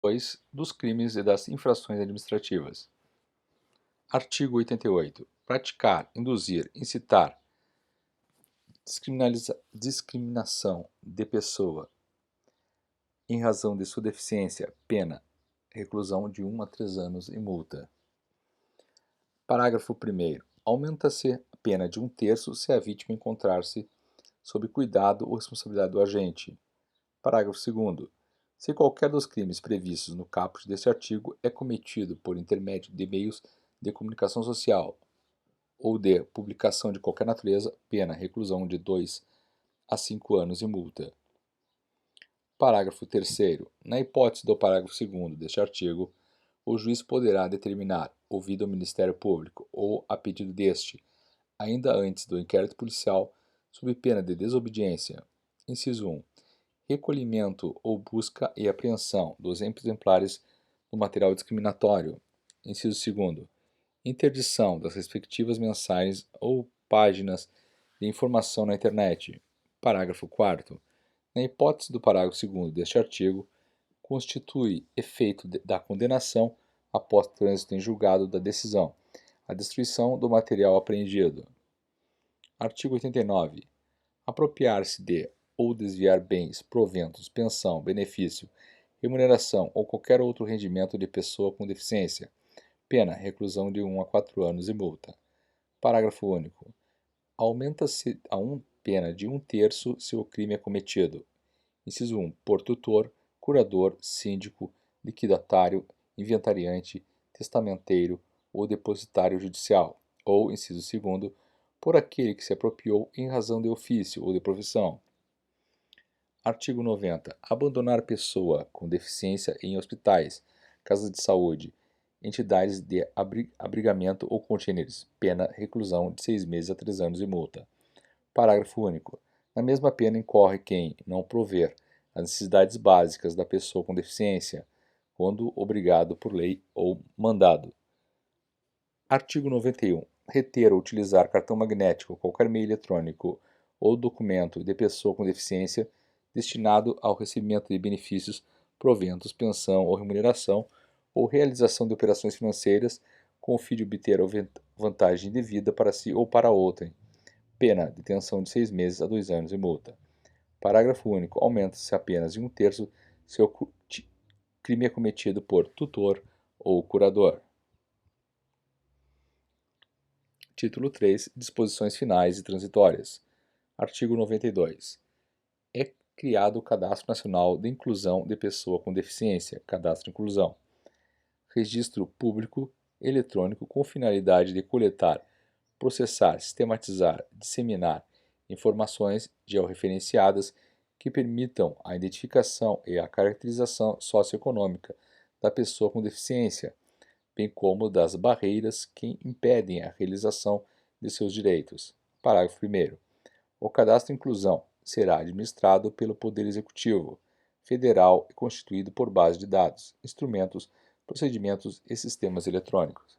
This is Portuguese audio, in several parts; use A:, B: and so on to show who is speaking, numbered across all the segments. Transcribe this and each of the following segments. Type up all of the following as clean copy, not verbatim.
A: 2 dos crimes e das infrações administrativas. Artigo 88. Praticar, induzir, incitar, discriminação de pessoa em razão de sua deficiência, pena, reclusão de 1 a 3 anos e multa. Parágrafo 1º. Aumenta-se a pena de 1/3 se a vítima encontrar-se sob cuidado ou responsabilidade do agente. Parágrafo 2º. Se qualquer dos crimes previstos no caput deste artigo é cometido por intermédio de meios de comunicação social ou de publicação de qualquer natureza, pena, reclusão de 2 a 5 anos e multa. Parágrafo 3º. Na hipótese do parágrafo 2º deste artigo, o juiz poderá determinar, ouvido o Ministério Público ou a pedido deste, ainda antes do inquérito policial, sob pena de desobediência. Inciso 1. Recolhimento ou busca e apreensão dos exemplares do material discriminatório. Inciso 2º. Interdição das respectivas mensagens ou páginas de informação na internet. Parágrafo 4º. Na hipótese do parágrafo 2º deste artigo, constitui efeito da condenação, após trânsito em julgado da decisão, a destruição do material apreendido. Artigo 89. Apropriar-se de ou desviar bens, proventos, pensão, benefício, remuneração ou qualquer outro rendimento de pessoa com deficiência. Pena, reclusão de 1 a 4 anos e multa. Parágrafo único. Aumenta-se a pena de 1/3 se o crime é cometido. Inciso 1. Por tutor, curador, síndico, liquidatário, inventariante, testamenteiro ou depositário judicial. Ou, inciso 2º, por aquele que se apropriou em razão de ofício ou de profissão. Artigo 90. Abandonar pessoa com deficiência em hospitais, casas de saúde, entidades de abrigamento ou contêineres. Pena, reclusão de 6 meses a 3 anos e multa. Parágrafo único. Na mesma pena incorre quem não prover as necessidades básicas da pessoa com deficiência, quando obrigado por lei ou mandado. Artigo 91. Reter ou utilizar cartão magnético, qualquer meio eletrônico ou documento de pessoa com deficiência destinado ao recebimento de benefícios, proventos, pensão ou remuneração ou realização de operações financeiras com o fim de obter vantagem devida para si ou para outrem. Pena, detenção de 6 meses a 2 anos e multa. Parágrafo único. Aumenta-se apenas de 1/3 se o crime é cometido por tutor ou curador. Título 3. Disposições finais e transitórias. Artigo 92. É criado o Cadastro Nacional de Inclusão de Pessoa com Deficiência, Cadastro Inclusão. Registro público eletrônico com finalidade de coletar, processar, sistematizar, disseminar informações georreferenciadas que permitam a identificação e a caracterização socioeconômica da pessoa com deficiência, bem como das barreiras que impedem a realização de seus direitos. Parágrafo 1º. O Cadastro Inclusão será administrado pelo Poder Executivo Federal e constituído por base de dados, instrumentos, procedimentos e sistemas eletrônicos.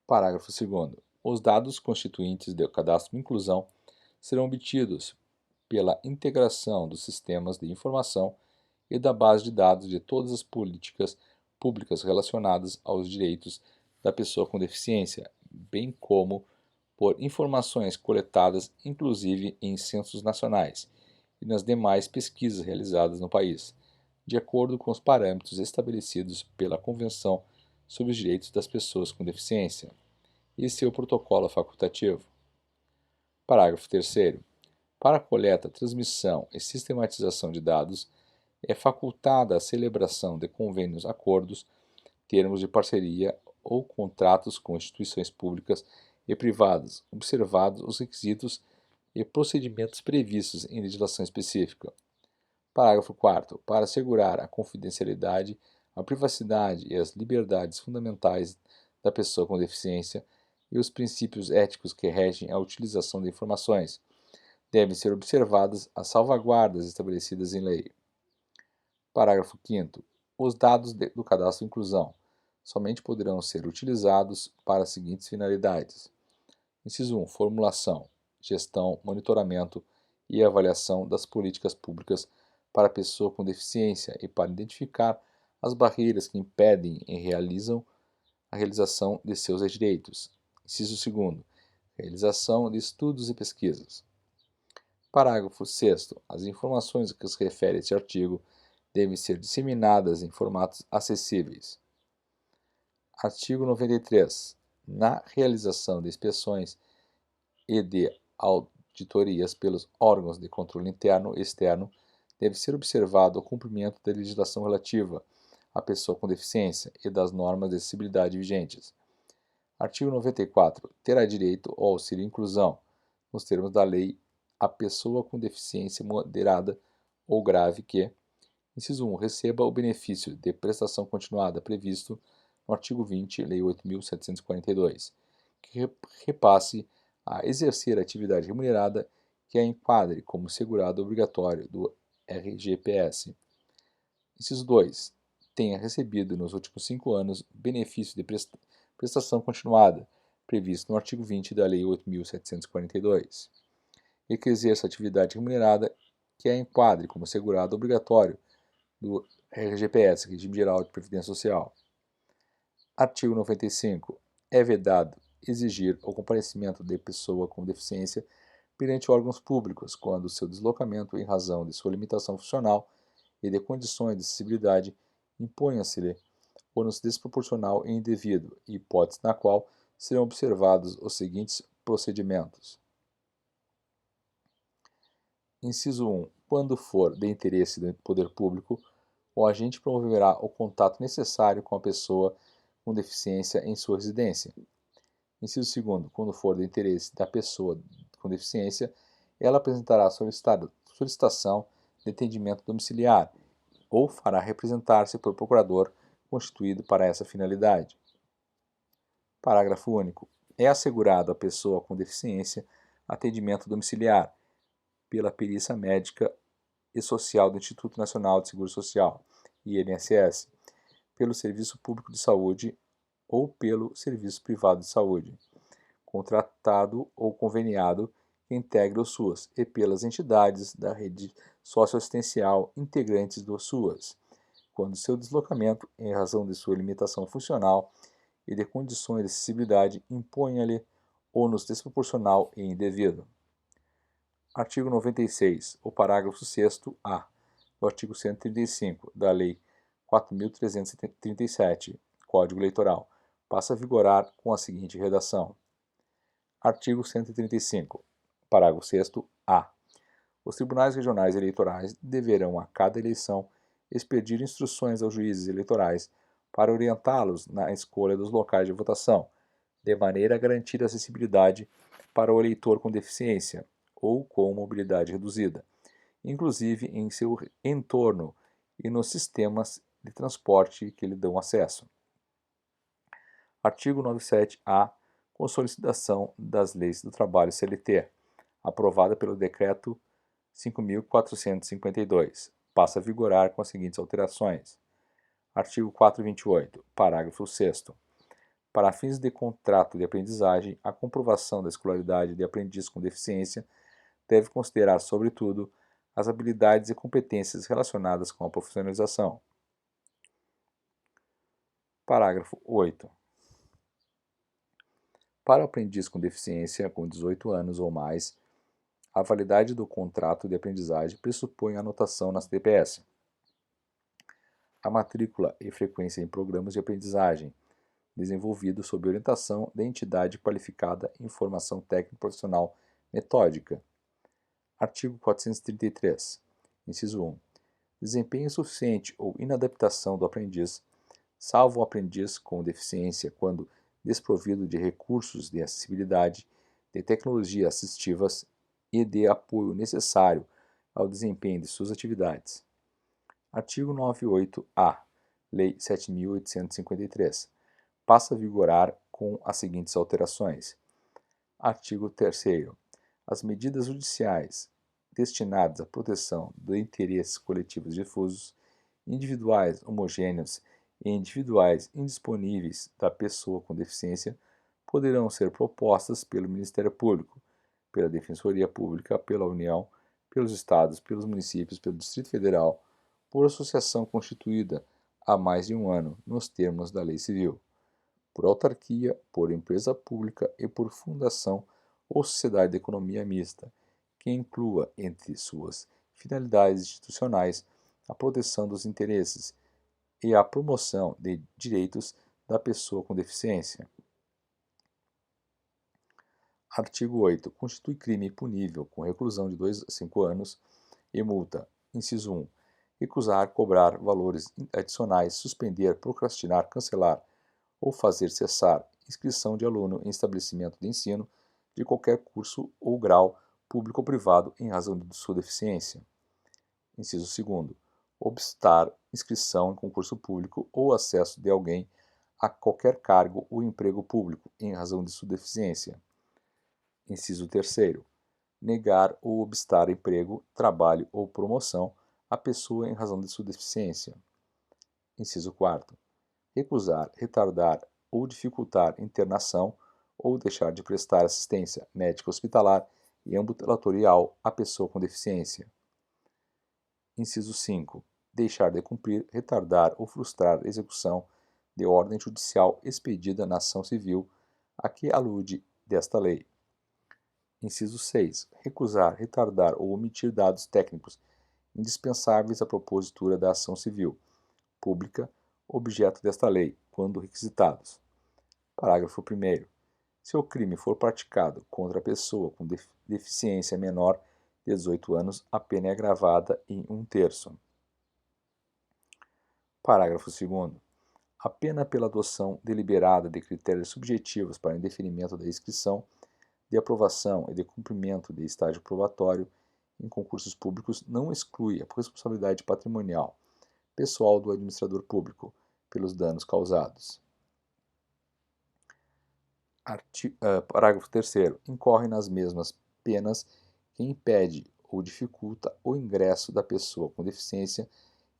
A: Parágrafo 2º. Os dados constituintes do Cadastro Inclusão serão obtidos pela integração dos sistemas de informação e da base de dados de todas as políticas públicas relacionadas aos direitos da pessoa com deficiência, bem como por informações coletadas inclusive em censos nacionais e nas demais pesquisas realizadas no país, de acordo com os parâmetros estabelecidos pela Convenção sobre os Direitos das Pessoas com Deficiência e seu protocolo facultativo. Parágrafo 3º. Para a coleta, transmissão e sistematização de dados, é facultada a celebração de convênios, acordos, termos de parceria ou contratos com instituições públicas e privadas, observados os requisitos e procedimentos previstos em legislação específica. Parágrafo 4º. Para assegurar a confidencialidade, a privacidade e as liberdades fundamentais da pessoa com deficiência e os princípios éticos que regem a utilização de informações, devem ser observadas as salvaguardas estabelecidas em lei. Parágrafo 5º. Os dados do Cadastro Inclusão somente poderão ser utilizados para as seguintes finalidades. Inciso 1. Formulação, gestão, monitoramento e avaliação das políticas públicas para a pessoa com deficiência e para identificar as barreiras que impedem a realização de seus direitos. Inciso 2º. Realização de estudos e pesquisas. Parágrafo 6º. As informações a que se refere este artigo devem ser disseminadas em formatos acessíveis. Artigo 93. Na realização de inspeções e de auditorias pelos órgãos de controle interno e externo, deve ser observado o cumprimento da legislação relativa à pessoa com deficiência e das normas de acessibilidade vigentes. Artigo 94. Terá direito ao auxílio e inclusão, nos termos da lei, a pessoa com deficiência moderada ou grave que, inciso 1, receba o benefício de prestação continuada previsto no artigo 20, Lei 8.742, que repasse a exercer a atividade remunerada que a enquadre como segurado obrigatório do RGPS. Inciso 2. Tenha recebido nos últimos 5 anos benefício de prestação continuada, previsto no artigo 20 da Lei 8.742, e que exerça atividade remunerada que a enquadre como segurado obrigatório do RGPS, Regime Geral de Previdência Social. Artigo 95. É vedado exigir o comparecimento de pessoa com deficiência perante órgãos públicos quando seu deslocamento em razão de sua limitação funcional e de condições de acessibilidade imponha-se-lhe ônus desproporcional e indevido, hipótese na qual serão observados os seguintes procedimentos. Inciso 1. Quando for de interesse do poder público, o agente promoverá o contato necessário com a pessoa com deficiência em sua residência. Inciso 2º. Quando for de interesse da pessoa com deficiência, ela apresentará solicitação de atendimento domiciliar ou fará representar-se por procurador constituído para essa finalidade. Parágrafo único. É assegurado à pessoa com deficiência atendimento domiciliar pela perícia médica e social do Instituto Nacional de Seguro Social, INSS, pelo Serviço Público de Saúde ou pelo Serviço Privado de Saúde, contratado ou conveniado que integre o SUAS, e pelas entidades da rede socioassistencial integrantes do SUAS, quando seu deslocamento, em razão de sua limitação funcional e de condições de acessibilidade, imponha-lhe ônus desproporcional e indevido. Artigo 96. O parágrafo 6º-A do artigo 135 da Lei 4.337, Código Eleitoral, passa a vigorar com a seguinte redação. Artigo 135. Parágrafo 6º-A. Os tribunais regionais eleitorais deverão, a cada eleição, expedir instruções aos juízes eleitorais para orientá-los na escolha dos locais de votação, de maneira a garantir acessibilidade para o eleitor com deficiência ou com mobilidade reduzida, inclusive em seu entorno e nos sistemas de transporte que lhe dão acesso. Artigo 97-A. Consolidação das leis do trabalho CLT, aprovada pelo Decreto 5.452, passa a vigorar com as seguintes alterações. Artigo 428, parágrafo 6º. Para fins de contrato de aprendizagem, a comprovação da escolaridade de aprendiz com deficiência deve considerar, sobretudo, as habilidades e competências relacionadas com a profissionalização. Parágrafo 8. Para o aprendiz com deficiência com 18 anos ou mais, a validade do contrato de aprendizagem pressupõe a anotação na CTPS, a matrícula e frequência em programas de aprendizagem, desenvolvidos sob orientação da entidade qualificada em formação técnico-profissional metódica. Artigo 433. Inciso 1. Desempenho insuficiente ou inadaptação do aprendiz, salvo o aprendiz com deficiência quando desprovido de recursos de acessibilidade, de tecnologias assistivas e de apoio necessário ao desempenho de suas atividades. Artigo 98-A, Lei 7.853, passa a vigorar com as seguintes alterações. Artigo 3º. As medidas judiciais destinadas à proteção de interesses coletivos difusos, individuais homogêneos e individuais indisponíveis da pessoa com deficiência poderão ser propostas pelo Ministério Público, pela Defensoria Pública, pela União, pelos estados, pelos municípios, pelo Distrito Federal, por associação constituída há mais de um ano, nos termos da Lei Civil, por autarquia, por empresa pública e por fundação ou sociedade de economia mista, que inclua entre suas finalidades institucionais a proteção dos interesses e a promoção de direitos da pessoa com deficiência. Artigo 8. Constitui crime punível com reclusão de 2 a 5 anos e multa. Inciso 1. Recusar cobrar valores adicionais, suspender, procrastinar, cancelar ou fazer cessar inscrição de aluno em estabelecimento de ensino de qualquer curso ou grau, público ou privado, em razão de sua deficiência. Inciso 2. Obstar inscrição em concurso público ou acesso de alguém a qualquer cargo ou emprego público, em razão de sua deficiência. Inciso 3. Negar ou obstar emprego, trabalho ou promoção à pessoa em razão de sua deficiência. Inciso 4. Recusar, retardar ou dificultar internação ou deixar de prestar assistência médica hospitalar e ambulatorial à pessoa com deficiência. Inciso 5. Deixar de cumprir, retardar ou frustrar a execução de ordem judicial expedida na ação civil a que alude desta lei. Inciso 6. Recusar, retardar ou omitir dados técnicos indispensáveis à propositura da ação civil pública objeto desta lei, quando requisitados. Parágrafo 1º. Se o crime for praticado contra a pessoa com deficiência menor de 18 anos, a pena é agravada em 1/3. Parágrafo 2º. A pena pela adoção deliberada de critérios subjetivos para indeferimento da inscrição, de aprovação e de cumprimento de estágio probatório em concursos públicos não exclui a responsabilidade patrimonial pessoal do administrador público pelos danos causados. Parágrafo 3º. Incorre nas mesmas penas quem impede ou dificulta o ingresso da pessoa com deficiência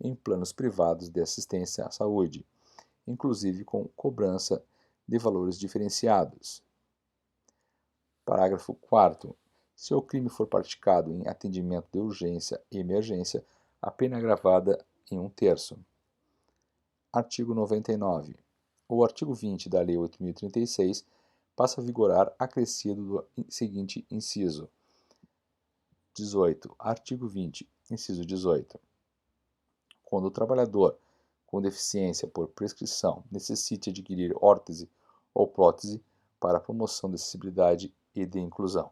A: em planos privados de assistência à saúde, inclusive com cobrança de valores diferenciados. Parágrafo 4º. Se o crime for praticado em atendimento de urgência e emergência, a pena é agravada em 1/3. Artigo 99. O artigo 20 da Lei 8.036 passa a vigorar acrescido do seguinte inciso. 18. Artigo 20. Inciso 18. Quando o trabalhador com deficiência por prescrição necessite adquirir órtese ou prótese para a promoção da acessibilidade e de inclusão.